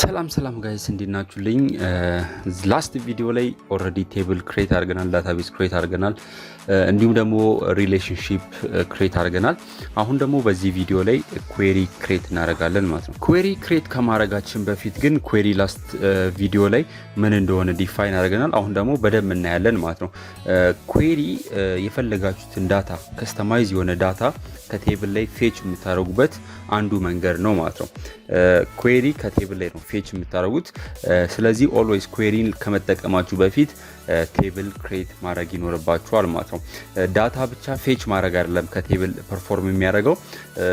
ሰላም ጋይስ እንዲናችሁልኝ ላስት ቪዲዮ ላይ ኦሬዲ ቴብል ክሬት አድርገናል ዳታቤዝ ክሬት አድርገናል እንዲሁም ደግሞ ሪሌሽንሺፕ ክሬት አድርገናል አሁን ደግሞ በዚህ ቪዲዮ ላይ ኩዌሪ ክሬት እናደርጋለን ማለት ነው ኩዌሪ ክሬት ከማድረጋችን በፊት ግን ኩዌሪ ላስት ቪዲዮ ላይ ምን እንደሆነ ዲፋይን አድርገናል አሁን ደግሞ በደንብ እናያለን ማለት ነው ኩዌሪ የፈለጋችሁትን ዳታ ከስተማይዝ የሆነ ዳታ ከቴብል ላይ ፌች የምታደርጉበት አንዱ መንገድ ነው ማለት ነው ኩዌሪ ከቴብል ላይ ነው ፌች የምታደርጉት ስለዚህ ኦልዌይስ ኩዌሪን ከመጠቀማችሁ በፊት ቴብል ክሬት ማድረግ ይኖርባችኋል ማለት ነው ዳታ ብቻ ፌች ማድረግ አይደለም ከቴብል ፐርፎርም የሚያደርገው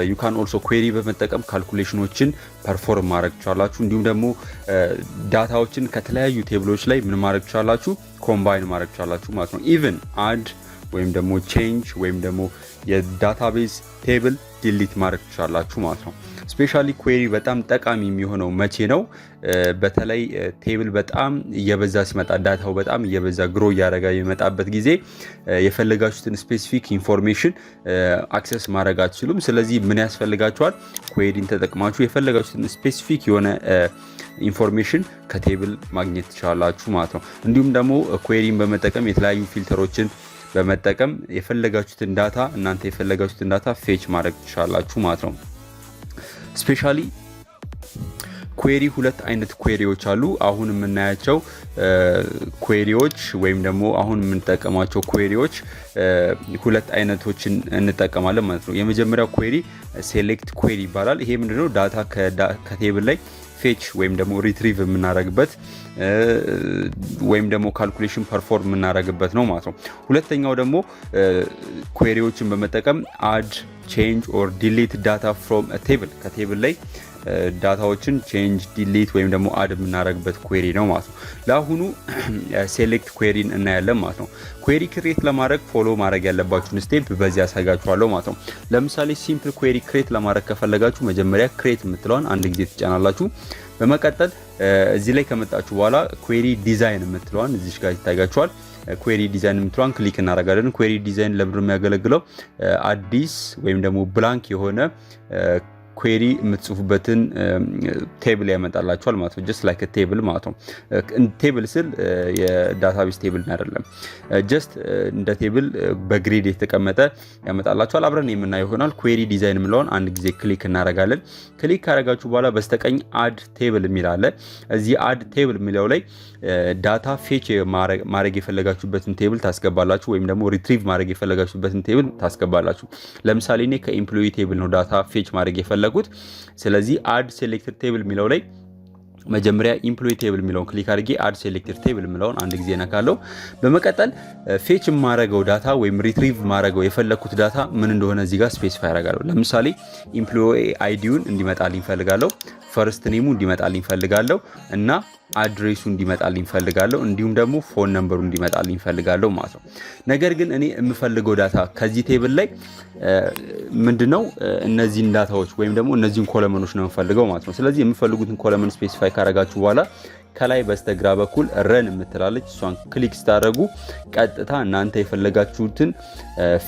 you can also query በመጠቀም ካልኩሌሽኖችን ፐርፎርም ማድረግ ትችላላችሁ እንዲሁም ደግሞ ዳታዎችን ከተለያዩ ቴብሎች ላይ ምን ማድረግ ትችላላችሁ ኮምባይን ማድረግ ትችላላችሁ ማለት ነው ኢቭን አድ ወይም ደግሞ ቼንጅ ወይም ደግሞ የዳታቤዝ ቴብል ዲሊት ማድረግ ትችላላችሁ ማለት ነው ስፔሻሊ ኩዌሪ በጣም ጠቃሚ የሚሆነው መቼ ነው በተለይ ቴብል በጣም እየበዛ ሲመጣ ዳታው በጣም እየበዛ ግሮ ያደረጋ የሚመጣበት ጊዜ የፈለጋችሁትን ስፔሲፊክ ኢንፎርሜሽን አክሰስ ማድረግ አትችሉም ስለዚህ ምን ያስፈልጋችኋል ኩዌሪን ተጠቅማችሁ የፈለጋችሁትን ስፔሲፊክ የሆነ ኢንፎርሜሽን ከቴብል ማግኘት ትችላላችሁ ማለት ነው እንዲሁም ደግሞ ኩዌሪን በመጠቀም የተለያዩ ፊልተሮችን በመጠቀም የፈለጋችሁትን ዳታ እናንተ የፈለጋችሁትን ዳታ ፌች ማድረግ ትችላላችሁ ማለት ነው ስፔሻሊ ኩዌሪ ሁለት አይነት ኩዌሪዎች አሉ አሁን የምናያቸው ኩዌሪዎች ወይም ደግሞ አሁን የምንጠቀማቸው ኩዌሪዎች ሁለት አይነቶችን እንጠቀማለን ማለት ነው የመጀመሪያው ኩዌሪ ሴሌክት ኩዌሪ ይባላል ይሄ ምንድነው ዳታ ከቴብል ላይ ፌች ወይም ደግሞ ሪትሪቭ የምናደርግበት ወይም ደግሞ ካልኩሌሽን ፐርፎርም የምናደርግበት ነው ማለት ነው ሁለተኛው ደግሞ ኩዌሪዎችን በመጠቀም አድ ቼንጅ ኦር ዲሊት ዳታ ፍሮም አ ቴብል ከቴብል ላይ ዳታዎችን ቼንጅ ዲሊት ወይም ደግሞ አድ የምናደርግበት ኩዌሪ ነው ማለት ነው ለአሁኑ ሴሌክት ኩዌሪን እናያለን ማለት ነው ኩዌሪ ክሬት ለማድረግ ፎሎ ማድረግ ያለባችሁን ስቴፕ በዚህ ያሳያችኋለሁ ማለት ነው ለምሳሌ ሲምፕል ኩዌሪ ክሬት ለማድረግ ከፈለጋችሁ መጀመሪያ ክሬት የምትለውን አንድ ጊዜ ትጫናላችሁ በመቀጠል እዚህ ላይ ከመጣችሁ በኋላ ኩዌሪ ዲዛይን የምትለውን እዚህ ጋር ይታያችኋል ኩዌሪ ዲዛይን የምትለውን ክሊክ እናደርጋለን ኩዌሪ ዲዛይን ለምንድነው የሚያገለግለው አዲስ ወይም ደግሞ ብላንክ የሆነ ኩዌሪ የምትጽፉበትን ቴብል ያመጣላችኋል ማለት ነው just like a table ማለት ነው ቴብል ስል የዳታቤዝ ቴብል አይደለም just እንደ ቴብል በግሪድ የተቀመጠ ያመጣላችኋል አብረን የምናየው ይሆናል ኩዌሪ ዲዛይን ምለውን አንድ ጊዜ ክሊክ እናደርጋለን ክሊክ ካደረጋችሁ በኋላ በስተቀኝ አድ ቴብል የሚል አለ እዚህ አድ ቴብል የሚለው ላይ ዳታ ፌች ማድረግ የፈለጋችሁበትን ቴብል ታስገባላችሁ ወይም ደግሞ ሪትሪቭ ማድረግ የፈለጋችሁበትን ቴብል ታስገባላችሁ ለምሳሌ እኔ ከኤምፕሎይ ቴብል ነው ዳታ ፌች ማድረግ የፈለጉት ስለዚህ አድ ሴሌክትድ ቴብል የሚለው ላይ መጀመሪያ ኤምፕሎይ ቴብል የሚለውን ክሊክ አድርጌ አድ ሴሌክትድ ቴብል የሚለውን አንድ ጊዜ ነካለው በመቀጠል ፌች ማድረገው ዳታ ወይም ሪትሪቭ ማድረገው የፈለኩት ዳታ ምን እንደሆነ እዚህ ጋር ስፔሲፋይ አደርጋለሁ ለምሳሌ ኤምፕሎይ አይዲውን እንዲመጣልኝ ፈልጋለሁ ፈርስት ኔሙ እንዲመጣልኝ ፈልጋለሁ እና አድሬሱ እንዲመጣልኝ ፈልጋለሁ እንዲሁም ደግሞ ፎን ነምበሩ እንዲመጣልኝ ፈልጋለሁ ማለት ነው ነገር ግን እኔ የምፈልገው ዳታ ከዚህ ቴብል ላይ ምንድነው እነዚህን ዳታዎች ወይም ደግሞ እነዚህን ኮለመኖች ነው የምፈልገው ማለት ነው ስለዚህ የምፈልጉትን ኮለመን ስፔሲፋይ ካረጋችሁ በኋላ ከላይ በስተግራ በኩል ረን የምትላለች እሷን ክሊክ ስታደርጉ ቀጥታ እናንተ የፈለጋችሁትን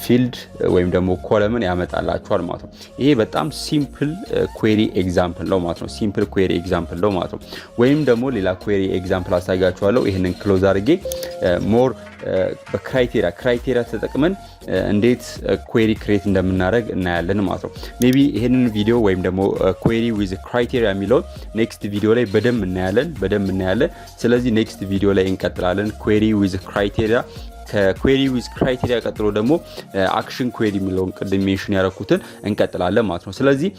ፊልድ ወይም ደግሞ ኮለመን ያመጣላችኋል ማለት ነው ይሄ በጣም ሲምፕል ኩዌሪ ኤግዛምፕል ነው ማለት ነው ሲምፕል ኩዌሪ ኤግዛምፕል ነው ማለት ነው ወይም ደግሞ ሌላ ኩዌሪ ኤግዛምፕል አሳያችኋለሁ ይሄንን ክሎዝ አድርጌ ሞር በክራይቴሪያ ተጠቅመን እንዴት ኩዌሪ ክሬት እንደምናደርግ እናያለን ማለት ነው ሜቢ ይሄንን ቪዲዮ ወይም ደግሞ ኩዌሪ ዊዝ ክራይቴሪያ የሚለው ኔክስት ቪዲዮ ላይ በደንብ እናያለን ስለዚህ ኔክስት ቪዲዮ ላይ እንቀጥላለን ኩዌሪ ዊዝ ክራይቴሪያ ከኩዌሪ ዊዝ ክራይቴሪያ ቀጥሎ ደግሞ አክሽን ኩዌሪ የሚለውን ቅድም ሜንሽን ያደረኩትን እንቀጥላለን ማለት ነው ስለዚህ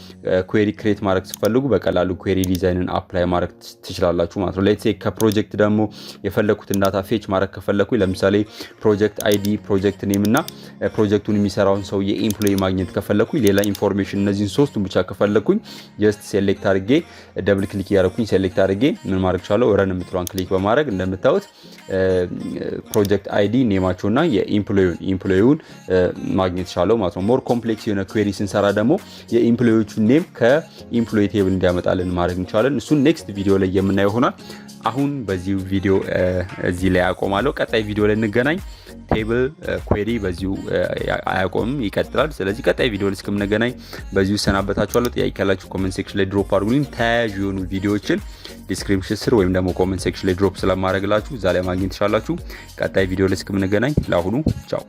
ኩዌሪ ክሬት ማድረግ ሲፈልጉ በቀላሉ ኩዌሪ ዲዛይንን አፕላይ ማድረግ ትችላላችሁ ማለት ነው ሌትስ ሴ ከፕሮጀክት ደግሞ የፈለኩትን ዳታ ፌች ማድረግ ከፈለኩ ለምሳሌ ፕሮጀክት አይዲ ፕሮጀክት ኔም እና ፕሮጀክቱን የሚሰራውን ሰው የኤምፕሎይ ማግኘት ከፈለኩ ሌላ ኢንፎርሜሽን እነዚህን ሶስቱን ብቻ ከፈለኩኝ ጀስት ሴሌክት አድርጌ ደብል ክሊክ ያደረኩኝ ሴሌክት አድርጌ ምን ማድረግ ይችላል ረን የምትለውን ክሊክ በማድረግ እንደምታዩት ፕሮጀክት አይዲ ኔማቸውና የኤምፕሎይውን ማግኘት ይችላል ማለት ነው ሞር ኮምፕሌክስ የሆነ ኩዌሪ ስንሰራ ደግሞ የኤምፕሎዮቹን ኔም ከኤምፕሎይ ቴብል እንዲያመጣልን ማድረግ እንችላለን እሱን ኔክስት ቪዲዮ ላይ የምናየው ይሆናል አሁን በዚህ ቪዲዮ እዚህ ላይ አቆማለሁ ቀጣይ ቪዲዮ ላይ እንገናኝ ቴብል ኩዌሪ በዚሁ አያቆምም ይቀጥላል። ስለዚህ ቀጣይ ቪዲዮ ላይ እስከምንገናኝ በዚሁ ሰናበታችኋለሁ። ጥያቄ ካላችሁ ኮሜንት ሴክሽን ላይ ድሮፕ አድርጉልኝ። ተያያዥ የሆኑ ቪዲዮዎችን ዲስክሪፕሽን ስር ወይም ደግሞ ኮሜንት ሴክሽን ላይ ድሮፕ ስለማድረግላችሁ እዛ ላይ ማግኘት ትችላላችሁ። ቀጣይ ቪዲዮ ላይ እስከምንገናኝ ለአሁኑ ቻው።